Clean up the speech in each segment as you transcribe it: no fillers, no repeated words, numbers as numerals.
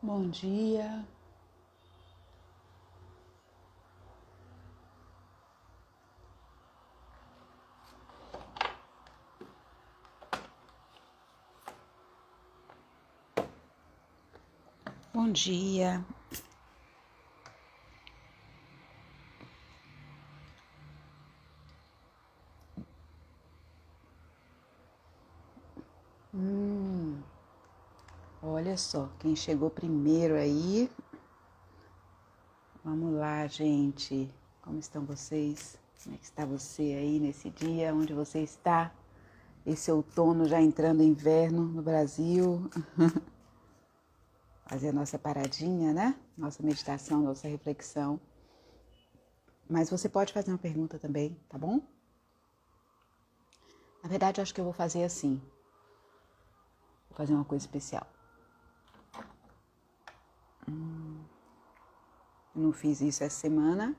Bom dia, bom dia. Olha só, quem chegou primeiro aí. Vamos lá, gente. Como estão vocês? Como é que está você aí nesse dia? Onde você está? Esse outono já entrando em inverno no Brasil. Fazer a nossa paradinha, né? Nossa meditação, nossa reflexão. Mas você pode fazer uma pergunta também, tá bom? Na verdade, eu acho que eu vou fazer assim. Vou fazer uma coisa especial. Eu não fiz isso essa semana.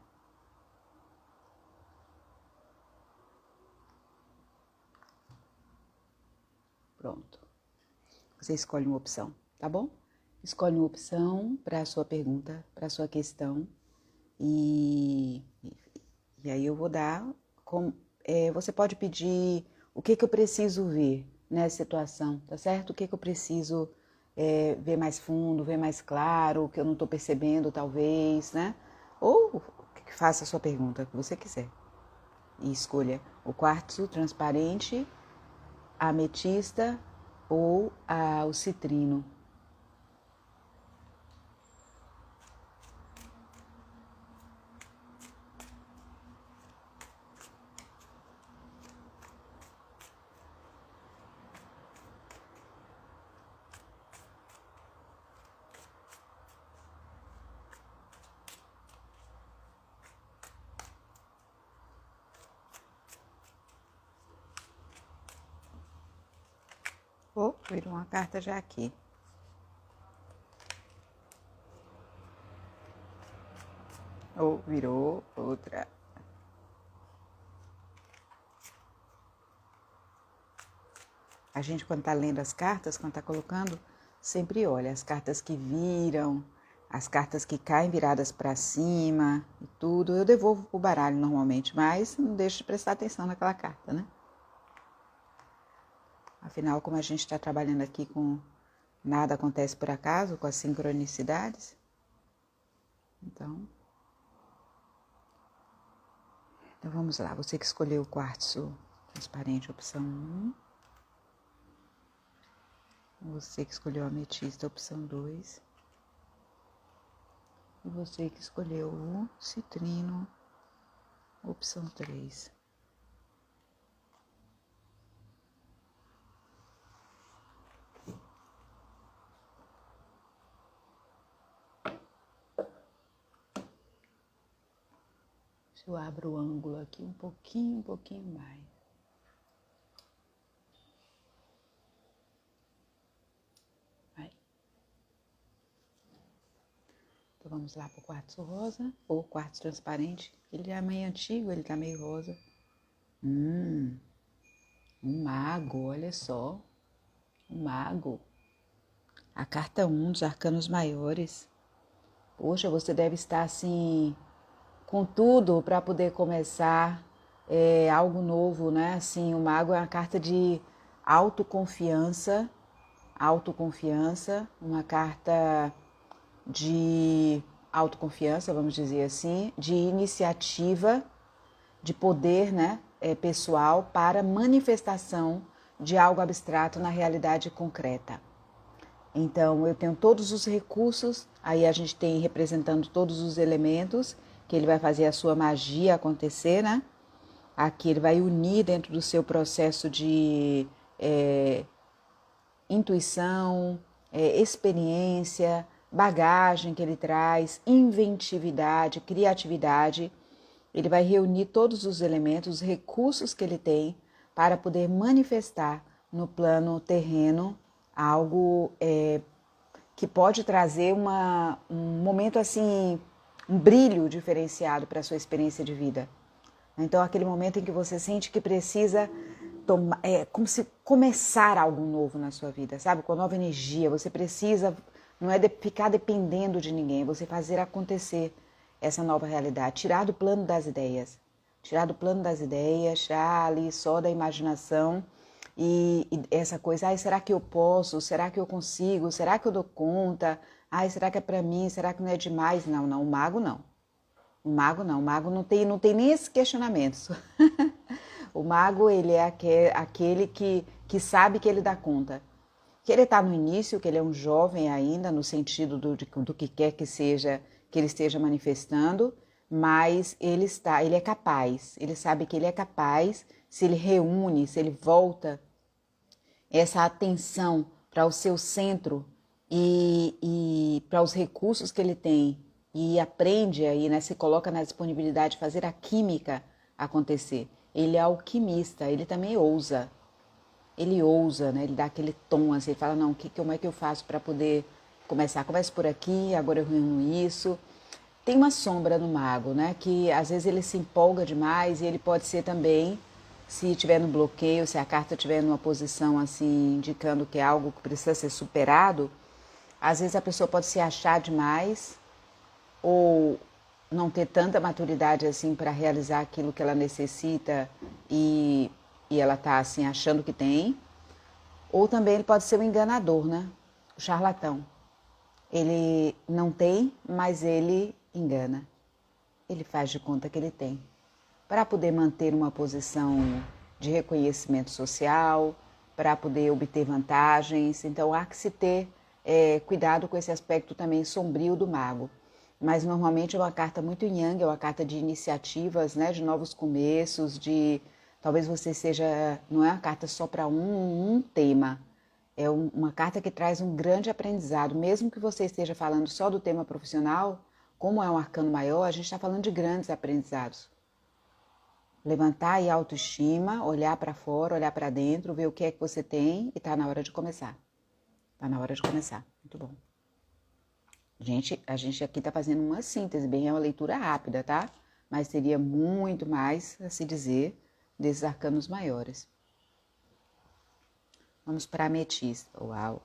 Pronto. Você escolhe uma opção, tá bom? Escolhe uma opção para a sua pergunta, para a sua questão. E aí eu vou dar. Você pode pedir o que eu preciso ver nessa situação, tá certo? O que eu preciso ver mais fundo, ver mais claro, o que eu não estou percebendo, talvez, né? Ou faça a sua pergunta, o que você quiser. E escolha o quartzo transparente, a ametista ou o citrino. Virou uma carta já aqui. Virou outra. A gente, quando tá lendo as cartas, quando tá colocando, sempre olha as cartas que viram, as cartas que caem viradas para cima e tudo. Eu devolvo pro baralho normalmente, mas não deixo de prestar atenção naquela carta, né? Afinal, como a gente está trabalhando aqui com nada acontece por acaso, com as sincronicidades, então vamos lá. Você que escolheu o quartzo transparente, opção 1. Você que escolheu a ametista, opção 2. E você que escolheu o citrino, opção 3. Eu abro o ângulo aqui um pouquinho mais. Vai. Então vamos lá pro quartzo rosa ou quartzo transparente. Ele é meio antigo, ele tá meio rosa. Um mago, olha só. Um mago. A carta 1 dos arcanos maiores. Poxa, você deve estar assim com tudo para poder começar algo novo, né? Assim, o mago é uma carta de autoconfiança, uma carta de autoconfiança, vamos dizer assim, de iniciativa, de poder, né, pessoal para manifestação de algo abstrato na realidade concreta. Então, eu tenho todos os recursos, aí a gente tem representando todos os elementos, que ele vai fazer a sua magia acontecer, né? Aqui ele vai unir dentro do seu processo de intuição, experiência, bagagem que ele traz, inventividade, criatividade. Ele vai reunir todos os elementos, os recursos que ele tem para poder manifestar no plano terreno algo que pode trazer um momento assim, um brilho diferenciado para a sua experiência de vida. Então, aquele momento em que você sente que precisa como se começar algo novo na sua vida, sabe? Com nova energia, você precisa não é ficar dependendo de ninguém, é você fazer acontecer essa nova realidade, tirar do plano das ideias, tirar do plano das ideias, tirar ali só da imaginação e essa coisa, ai, será que eu posso? Será que eu consigo? Será que eu dou conta? Ai, será que é para mim? Será que não é demais? Não, não, o mago não. O mago não, o mago não tem nem esses questionamentos. O mago, ele é aquele que sabe que ele dá conta. Que ele está no início, que ele é um jovem ainda, no sentido do que quer que seja que ele esteja manifestando, mas ele é capaz, ele sabe que ele é capaz, se ele reúne, se ele volta essa atenção para o seu centro e para os recursos que ele tem e aprende aí, né, se coloca na disponibilidade de fazer a química acontecer. Ele é alquimista, ele também ousa. Ele ousa, né? Ele dá aquele tom assim, ele fala, não, como é que eu faço para poder começar? Começo por aqui, agora eu reúno isso. Tem uma sombra no mago, né? Que às vezes ele se empolga demais e ele pode ser também, se estiver no bloqueio, se a carta estiver numa posição assim, indicando que é algo que precisa ser superado, às vezes a pessoa pode se achar demais ou não ter tanta maturidade assim para realizar aquilo que ela necessita e ela está assim achando que tem. Ou também ele pode ser o enganador, né? O charlatão. Ele não tem, mas ele engana. Ele faz de conta que ele tem. Para poder manter uma posição de reconhecimento social, para poder obter vantagens. Então há que se ter cuidado com esse aspecto também sombrio do mago. Mas normalmente é uma carta muito yang, é uma carta de iniciativas, né? De novos começos, de talvez você seja, não é uma carta só para um tema, é uma carta que traz um grande aprendizado, mesmo que você esteja falando só do tema profissional, como é um arcano maior, a gente está falando de grandes aprendizados. Levantar aí a autoestima, olhar para fora, olhar para dentro, ver o que é que você tem e está na hora de começar. Está na hora de começar, muito bom. A gente aqui está fazendo uma síntese, bem, é uma leitura rápida, tá? Mas teria muito mais a se dizer desses arcanos maiores. Vamos para a ametista. Uau!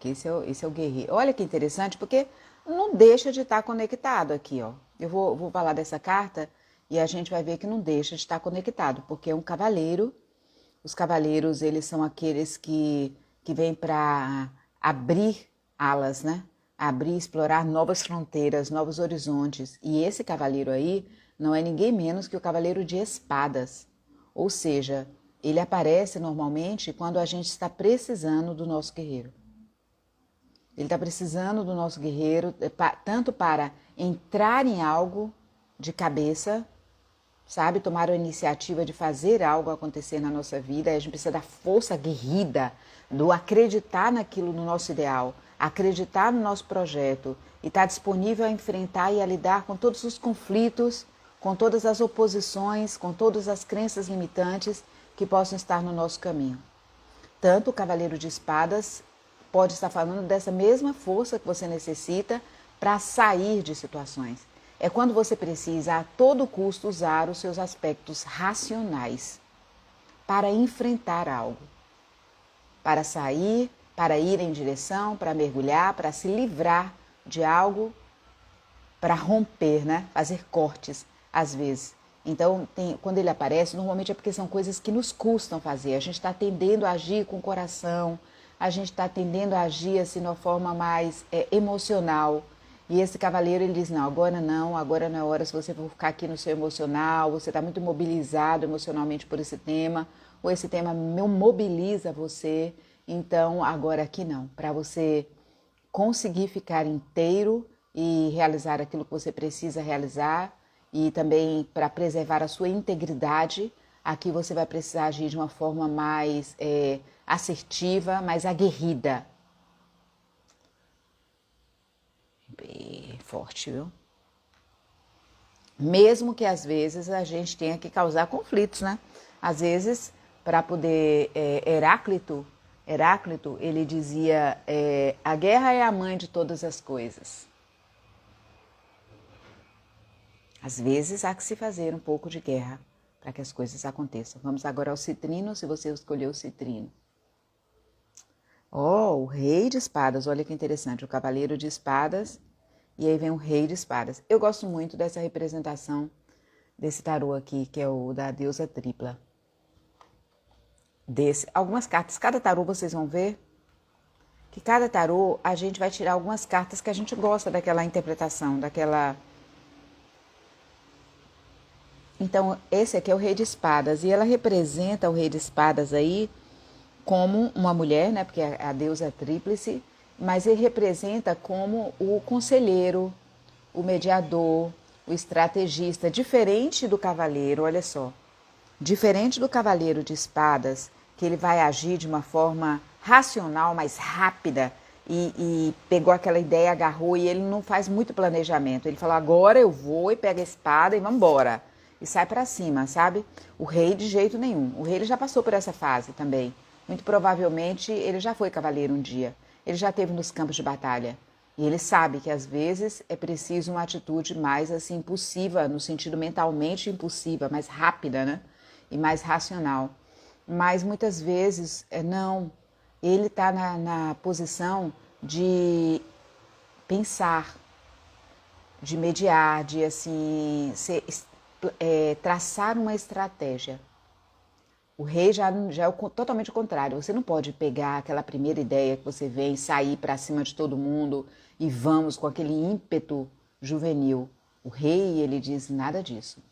Esse é o guerreiro. Olha que interessante, porque não deixa de estar conectado aqui, ó. Eu vou falar dessa carta e a gente vai ver que não deixa de estar conectado, porque é um cavaleiro. Os cavaleiros, eles são aqueles que vêm para abrir alas, né? Abrir, explorar novas fronteiras, novos horizontes. E esse cavaleiro aí não é ninguém menos que o cavaleiro de espadas. Ou seja, ele aparece normalmente quando a gente está precisando do nosso guerreiro. Ele está precisando do nosso guerreiro, tanto para entrar em algo de cabeça, sabe? Tomar a iniciativa de fazer algo acontecer na nossa vida. A gente precisa da força aguerrida, do acreditar naquilo, no nosso ideal, acreditar no nosso projeto e estar disponível a enfrentar e a lidar com todos os conflitos, com todas as oposições, com todas as crenças limitantes que possam estar no nosso caminho. Tanto o cavaleiro de espadas pode estar falando dessa mesma força que você necessita para sair de situações. É quando você precisa a todo custo usar os seus aspectos racionais para enfrentar algo, para sair, para ir em direção, para mergulhar, para se livrar de algo, para romper, né? Fazer cortes, às vezes. Então, quando ele aparece, normalmente é porque são coisas que nos custam fazer. A gente está tendendo a agir com o coração, a gente está tendendo a agir assim, de uma forma mais emocional. E esse cavaleiro, ele diz, não, agora não é hora, se você for ficar aqui no seu emocional, você está muito mobilizado emocionalmente por esse tema, ou esse tema mobiliza você, então agora aqui não. Para você conseguir ficar inteiro e realizar aquilo que você precisa realizar, e também para preservar a sua integridade, aqui você vai precisar agir de uma forma mais assertiva, mais aguerrida. Bem forte, viu? Mesmo que às vezes a gente tenha que causar conflitos, né? Às vezes, para poder... Heráclito, ele dizia, a guerra é a mãe de todas as coisas. Às vezes há que se fazer um pouco de guerra para que as coisas aconteçam. Vamos agora ao citrino, se você escolheu o citrino. Ó, o rei de espadas, olha que interessante, o cavaleiro de espadas, e aí vem o rei de espadas. Eu gosto muito dessa representação desse tarô aqui, que é o da deusa tripla. Algumas cartas, cada tarô vocês vão ver que cada tarô a gente vai tirar algumas cartas que a gente gosta daquela interpretação, daquela... Então, esse aqui é o rei de espadas, e ela representa o rei de espadas aí como uma mulher, né, porque a deusa é tríplice, mas ele representa como o conselheiro, o mediador, o estrategista, diferente do cavaleiro, olha só. Diferente do cavaleiro de espadas, que ele vai agir de uma forma racional, mais rápida, e pegou aquela ideia, agarrou, e ele não faz muito planejamento. Ele fala, agora eu vou e pega a espada e vamos embora. E sai para cima, sabe? O rei de jeito nenhum. O rei ele já passou por essa fase também. Muito provavelmente ele já foi cavaleiro um dia. Ele já esteve nos campos de batalha. E ele sabe que às vezes é preciso uma atitude mais assim impulsiva, no sentido mentalmente impulsiva, mais rápida, né? E mais racional. Mas muitas vezes não. Ele está na posição de pensar, de mediar, de assim traçar uma estratégia. O rei já é totalmente o contrário. Você não pode pegar aquela primeira ideia que você vê e sair para cima de todo mundo e vamos com aquele ímpeto juvenil. O rei, ele diz nada disso.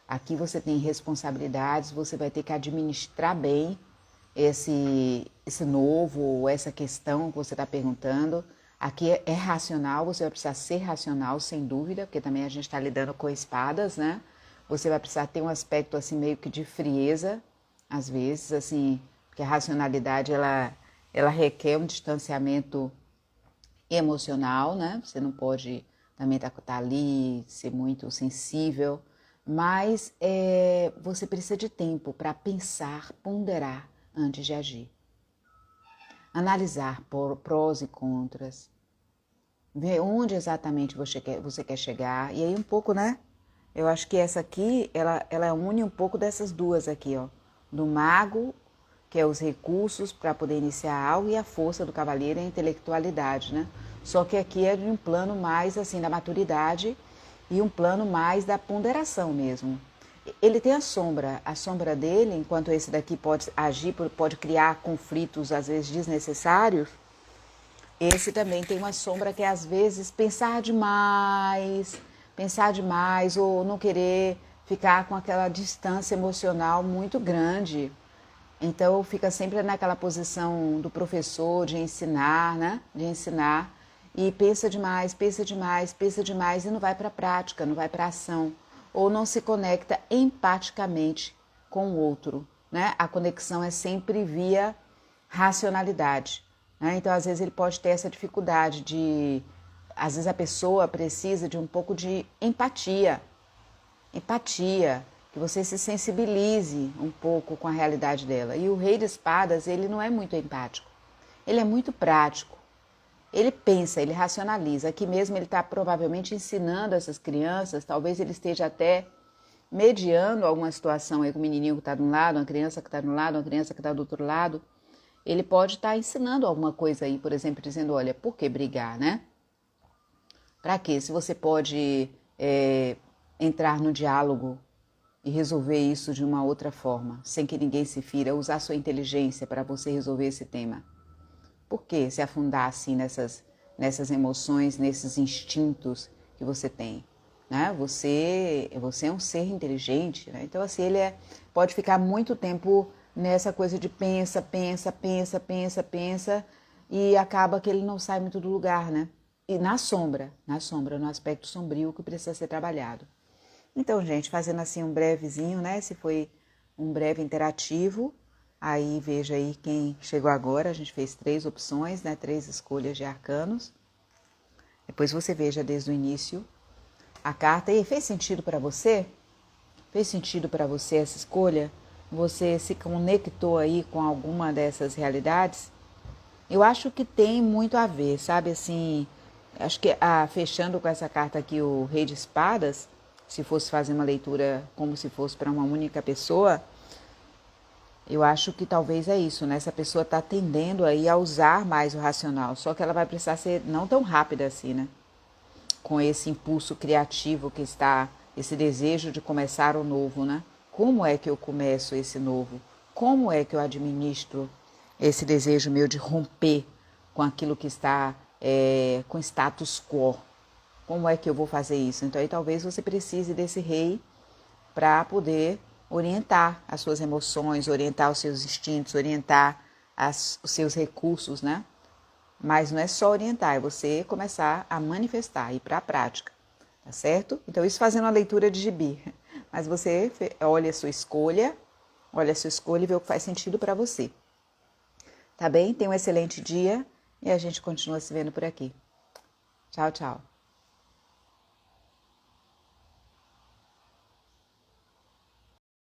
Aqui você tem responsabilidades, você vai ter que administrar bem esse novo, essa questão que você está perguntando. Aqui é racional, você vai precisar ser racional, sem dúvida, porque também a gente está lidando com espadas, né? Você vai precisar ter um aspecto assim meio que de frieza, às vezes, assim, porque a racionalidade ela requer um distanciamento emocional, né? Você não pode também estar ali, ser muito sensível, mas você precisa de tempo para pensar, ponderar antes de agir. Analisar prós e contras, ver onde exatamente você quer chegar, e aí um pouco, né? Eu acho que essa aqui, ela une um pouco dessas duas aqui, ó. Do mago, que é os recursos para poder iniciar algo, e a força do cavaleiro é a intelectualidade, né? Só que aqui é de um plano mais, assim, da maturidade e um plano mais da ponderação mesmo. Ele tem a sombra dele, enquanto esse daqui pode agir, pode criar conflitos, às vezes, desnecessários, esse também tem uma sombra que é, às vezes, pensar demais ou não querer ficar com aquela distância emocional muito grande. Então, fica sempre naquela posição do professor de ensinar, né? De ensinar. E pensa demais e não vai para a prática, não vai para a ação. Ou não se conecta empaticamente com o outro, né? A conexão é sempre via racionalidade, né? Então, às vezes, ele pode ter essa dificuldade de... Às vezes, a pessoa precisa de um pouco de empatia, que você se sensibilize um pouco com a realidade dela. E o rei de espadas, ele não é muito empático, ele é muito prático. Ele pensa, ele racionaliza. Aqui mesmo ele está provavelmente ensinando essas crianças, talvez ele esteja até mediando alguma situação aí com o menininho que está de um lado, uma criança que está de um lado, uma criança que está do outro lado. Ele pode estar ensinando alguma coisa aí, por exemplo, dizendo, olha, por que brigar, né? Para quê? Se você pode entrar no diálogo e resolver isso de uma outra forma, sem que ninguém se fira, usar sua inteligência para você resolver esse tema. Por que se afundar assim nessas emoções, nesses instintos que você tem? Né? Você é um ser inteligente, né? Então assim, ele pode ficar muito tempo nessa coisa de pensa, e acaba que ele não sai muito do lugar, né? E na sombra, no aspecto sombrio que precisa ser trabalhado. Então, gente, fazendo assim um brevezinho, né? Se foi um breve interativo, aí veja aí quem chegou agora. A gente fez 3 opções, né? 3 escolhas de arcanos. Depois você veja desde o início a carta. E fez sentido para você? Fez sentido para você essa escolha? Você se conectou aí com alguma dessas realidades? Eu acho que tem muito a ver, sabe? Assim, acho que fechando com essa carta aqui, o Rei de Espadas, se fosse fazer uma leitura como se fosse para uma única pessoa, Eu acho que talvez é isso, né? Essa pessoa está tendendo aí a usar mais o racional, só que ela vai precisar ser não tão rápida assim, né? Com esse impulso criativo que está, esse desejo de começar o novo, né? Como é que eu começo esse novo? Como é que eu administro esse desejo meu de romper com aquilo que está com status quo? Como é que eu vou fazer isso? Então aí talvez você precise desse rei para poder orientar as suas emoções, orientar os seus instintos, orientar os seus recursos, né? Mas não é só orientar, é você começar a manifestar, ir para a prática, tá certo? Então isso fazendo uma leitura de gibi. Mas você olha a sua escolha e vê o que faz sentido para você. Tá bem? Tenha um excelente dia e a gente continua se vendo por aqui. Tchau, tchau.